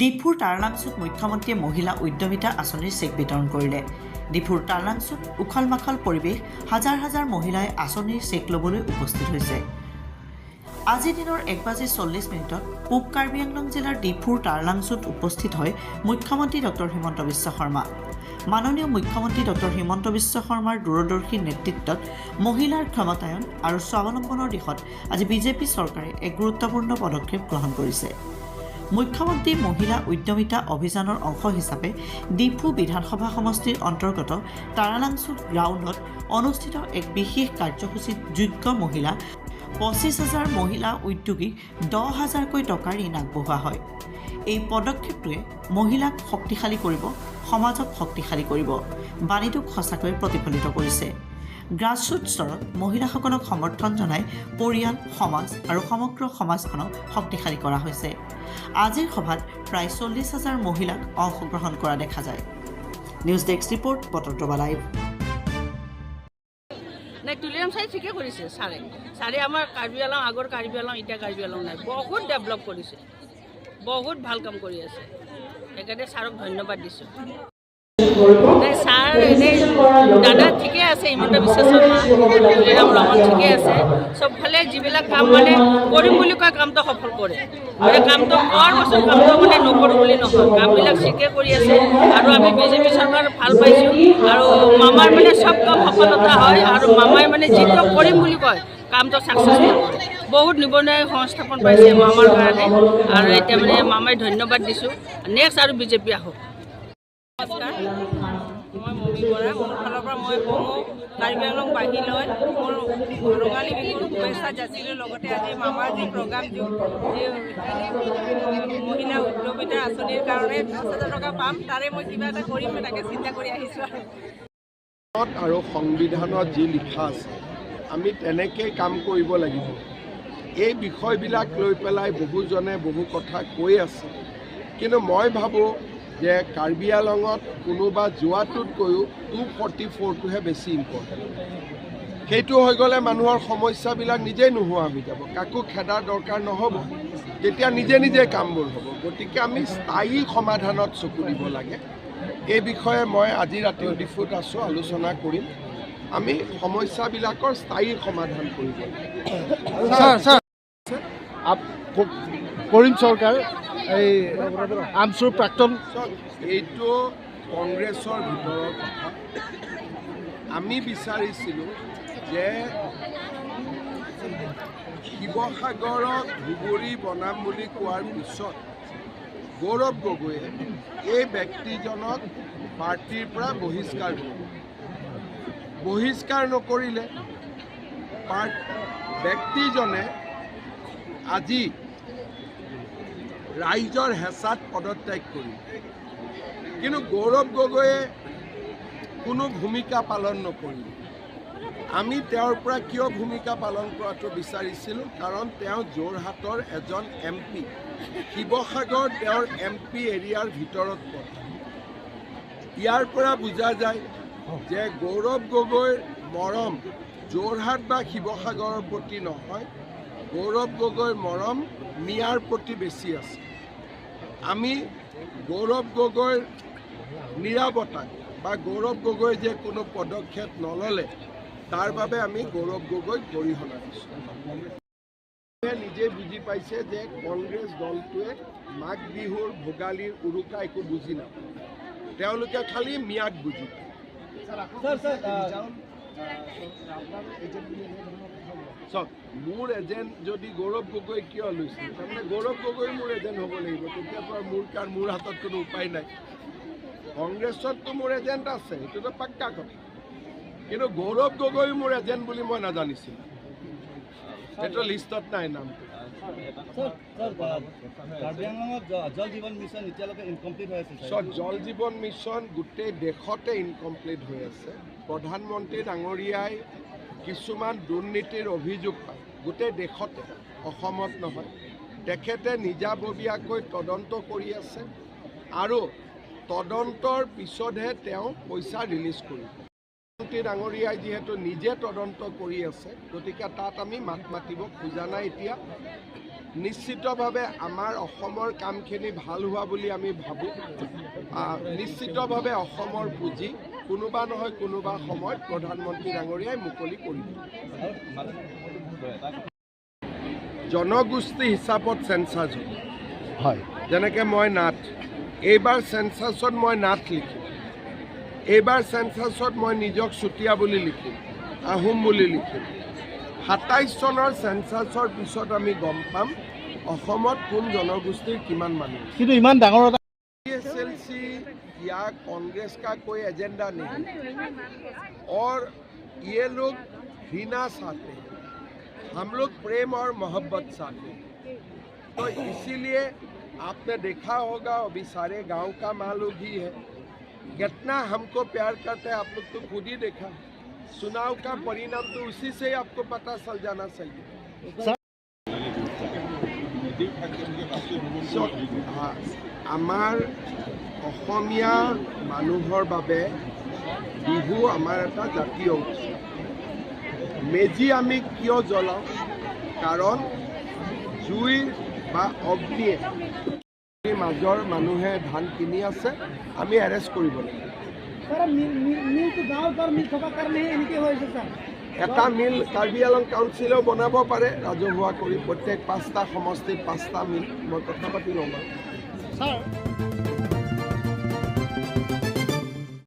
ডিফুৰ টাৰলাংচুত মুখ্যমন্ত্ৰীয়ে মহিলা উদ্যমিতা আঁচনিৰ চেক বিতৰণ কৰিলে। ডিফুৰ টাৰলাংচুত উখল মাখল পৰিৱেশ, হাজাৰ হাজাৰ মহিলাই আঁচনিৰ চেক ল'বলৈ উপস্থিত হৈছে। আজি দিনৰ 1:40 পূব কাৰ্বি আংলং জিলাৰ ডিফুৰ টাৰলাংচুত উপস্থিত হয় মুখ্যমন্ত্ৰী ডক্টৰ হিমন্ত বিশ্ব শৰ্মা। মাননীয় মুখ্যমন্ত্ৰী ডক্টৰ হিমন্ত বিশ্ব শৰ্মাৰ দূৰদৰ্শী নেতৃত্বত মহিলাৰ ক্ষমতায়ন আৰু স্বাৱলম্বনৰ দিশত আজি বিজেপি চৰকাৰে এক গুৰুত্বপূৰ্ণ পদক্ষেপ গ্ৰহণ কৰিছে। মুখ্যমন্ত্ৰী মহিলা উদ্যমিতা অভিযানৰ অংশ হিচাপে ডিফু বিধানসভা সমষ্টিৰ অন্তৰ্গত টাৰলাংচু গ্ৰাউণ্ডত অনুষ্ঠিত এক বিশেষ কাৰ্যসূচীত যোগ্য মহিলা 25,000 মহিলা উদ্যোগীক 10,000কৈ টকাৰ ঋণ আগবঢ়োৱা হয়। এই পদক্ষেপটোৱে মহিলাক শক্তিশালী কৰিব, সমাজক শক্তিশালী কৰিব, বাণীটোক সঁচাকৈ প্ৰতিফলিত কৰিছে। গ্ৰাছৰুট স্তৰত মহিলাসকলক সমৰ্থন জনাই পৰিয়াল, সমাজ আৰু সমগ্ৰ সমাজখনক শক্তিশালী কৰা হৈছে। আজিৰ সভাত প্ৰায় 40,000 মহিলাক অংশগ্ৰহণ কৰা দেখা যায়। নিউজ ডেস্ক ৰিপৰ্ট, বতৰটোবা লাইভ। তুলিয়াম চাই ঠিকে কৰিছে ছাৰে আমাৰ কাৰ্বি আংলং, আগৰ কাৰ্বি আংলং, এতিয়া কাৰ্বি আংলং নাই, বহুত ডেভেলপ কৰিছে, বহুত ভাল কাম কৰি আছে। সেইকাৰণে ছাৰক ধন্যবাদ দিছোঁ। ছাৰ এনেই দাদা ঠিকে আছে, হিমন্ত বিশ্ব শৰ্মা, তুলিৰাম ৰহমান ঠিকে আছে। চবফালে যিবিলাক কাম মানে কৰিম বুলি কয় কামটো সফল কৰে, মানে কামটো কৰ বছৰ কামটো মানে নকৰোঁ বুলি নহয়, কামবিলাক ঠিকে কৰি আছে। আৰু আমি বিজেপি চৰকাৰ ভাল পাইছোঁ, আৰু মামাৰ মানে চব কাম সফলতা হয়, আৰু মামাই মানে যিটো কৰিম বুলি কয় কামটো ছাকচেছফুল কৰে। বহুত নিবনুৱা সংস্থাপন পাইছে মামাৰ কাৰণে, আৰু এতিয়া মানে মামাই ধন্যবাদ দিছোঁ। নেক্সট আৰু বিজেপি আহক। নমস্কাৰ, মই মমি বৰা। মোৰ ফালৰ পৰা মই কওঁ কাৰ্বি আংলং বাঢ়ি লয়, মোৰ ৰঙালী বিহুৰ শুভেচ্ছা যাচিলোঁ। লগতে আজি মামাৰ যি প্ৰগ্ৰাম, মহিলা উদ্যমিতা আঁচনিৰ কাৰণে 10,000 টকা পাম, তাৰে মই কিবা এটা কৰিম, তাকে চিন্তা কৰি আহিছোঁ। আৰু সংবিধানত যি লিখা আছে আমি তেনেকৈ কাম কৰিব লাগিব। এই বিষয়বিলাক লৈ পেলাই বহুজনে বহু কথা কৈ আছে, কিন্তু মই ভাবোঁ যে কাৰ্বি আংলঙত কোনোবা যোৱাটোতকৈও 244টোহে বেছি ইম্পৰ্টেণ্ট। সেইটো হৈ গ'লে মানুহৰ সমস্যাবিলাক নিজেই নোহোৱা হৈ যাব, কাকো খেদাৰ দৰকাৰ নহ'ব, তেতিয়া নিজে নিজে কামবোৰ হ'ব। গতিকে আমি স্থায়ী সমাধানত চকু দিব লাগে। এই বিষয়ে মই আজি ৰাতি ডিফুত আছোঁ, আলোচনা কৰিম। আমি সমস্যাবিলাকৰ স্থায়ী সমাধান কৰিব কৰিম চৰকাৰ। এই আমচুৰ প্ৰাক্তন এইটো কংগ্ৰেছৰ ভিতৰৰ কথা। আমি বিচাৰিছিলোঁ যে শিৱসাগৰক ধুবুৰী বনাম বুলি কোৱাৰ পিছত গৌৰৱ গগৈয়ে এই ব্যক্তিজনক পাৰ্টীৰ পৰা বহিষ্কাৰ নকৰিলে। ব্যক্তিজনে আজি ৰাইজৰ হেঁচাত পদত্যাগ কৰিলে, কিন্তু গৌৰৱ গগৈয়ে কোনো ভূমিকা পালন নকৰিলে। আমি তেওঁৰ পৰা কিয় ভূমিকা পালন কৰাটো বিচাৰিছিলোঁ, কাৰণ তেওঁ যোৰহাটৰ এজন MP, শিৱসাগৰ তেওঁৰ MP এৰিয়াৰ ভিতৰত পৰে। ইয়াৰ পৰা বুজা যায় যে গৌৰৱ গগৈৰ মৰম যোৰহাট বা শিৱসাগৰৰ প্ৰতি নহয়, গৌৰৱ গগৈৰ মৰম মিয়াৰ প্ৰতি বেছি আছে। আমি গৌৰৱ গগৈৰ নিৰাপত্তাক বা গৌৰৱ গগৈ যে কোনো পদক্ষেপ নল'লে তাৰ বাবে আমি গৌৰৱ গগৈক গৰিহণা দিছোঁ। নিজে বুজি পাইছে যে কংগ্ৰেছ দলটোৱে মাঘ বিহুৰ, ভোগালীৰ, উৰুকা একো বুজি নাপায়, তেওঁলোকে খালি মিয়াক বুজি পায়। চাওক, মোৰ এজেণ্ট যদি গৌৰৱ গগৈ কিয় লৈছিল, তাৰমানে গৌৰৱ গগৈ মোৰ এজেণ্ট হ'ব লাগিব, তেতিয়াৰ পৰা মোৰ হাতত কোনো উপায় নাই। কংগ্ৰেছততো মোৰ এজেণ্ট আছে, সেইটোতো পাক্কা কথা, কিন্তু গৌৰৱ গগৈ মোৰ এজেণ্ট বুলি মই নাজানিছিলোঁ, সেইটো লিষ্টত নাই নামটো। জল জীৱন মিছন গোটেই দেশতে ইনকমপ্লিট হৈ আছে। প্ৰধানমন্ত্ৰী ডাঙৰীয়াই কিছুমান দুৰ্নীতিৰ অভিযোগ পায় গোটেই দেশতে, অসমত নহয়। তেখেতে নিজাববীয়াকৈ তদন্ত কৰি আছে, আৰু তদন্তৰ পিছতহে তেওঁ পইচা ৰিলিজ কৰিব। মন্ত্ৰী ডাঙৰীয়াই যিহেতু নিজে তদন্ত কৰি আছে, গতিকে তাত আমি মাত মাতিব খোজা নাই এতিয়া। নিশ্চিতভাৱে আমাৰ অসমৰ কামখিনি ভাল হোৱা বুলি আমি ভাবোঁ। নিশ্চিতভাৱে অসমৰ পুঁজি কোনোবা নহয় কোনোবা সময়ত প্ৰধানমন্ত্ৰী ডাঙৰীয়াই মুকলি কৰিব। জনগোষ্ঠী হিচাপত চেঞ্চাছ হ'ব। হয়, যেনেকৈ মই নাথ, এইবাৰ চেঞ্চাছত মই নাথ লিখিম। এইবাৰ চেঞ্চাছত মই নিজক চুতীয়া বুলি লিখিম, আহোম বুলি লিখিম। ২৭ চনৰ চেঞ্চাছৰ পিছত আমি গম পাম অসমত কোন জনগোষ্ঠীৰ কিমান মানুহ। কিন্তু ইমান ডাঙৰ এটা PSLC या कांग्रेस का कोई एजेंडा नहीं और ये लोग घृणा चाहते हैं, हम लोग प्रेम और मोहब्बत चाहते हैं। तो इसीलिए आपने देखा होगा अभी सारे गांव का मालूम ही है कितना हमको प्यार करते हैं। आप लोग तो खुद ही देखा, चुनाव का परिणाम तो उसी से आपको पता चल जाना चाहिए। আমাৰ অসমীয়া মানুহৰ বাবে বিহু আমাৰ এটা জাতীয় উৎসৱ। মেজি আমি কিয় জ্বলাওঁ? কাৰণ জুই বা অগ্নিয়ে মাজৰ মানুহে ধান কিনি আছে, আমি এৰেষ্ট কৰিব লাগিব। এটা মিল কাৰ্বি আংলং কাউন্সিলেও বনাব পাৰে ৰাজহুৱা কৰি, প্ৰত্যেক 5টা সমষ্টিত 5টা মিল। মই কথা পাতি ল'ম। ছাৰ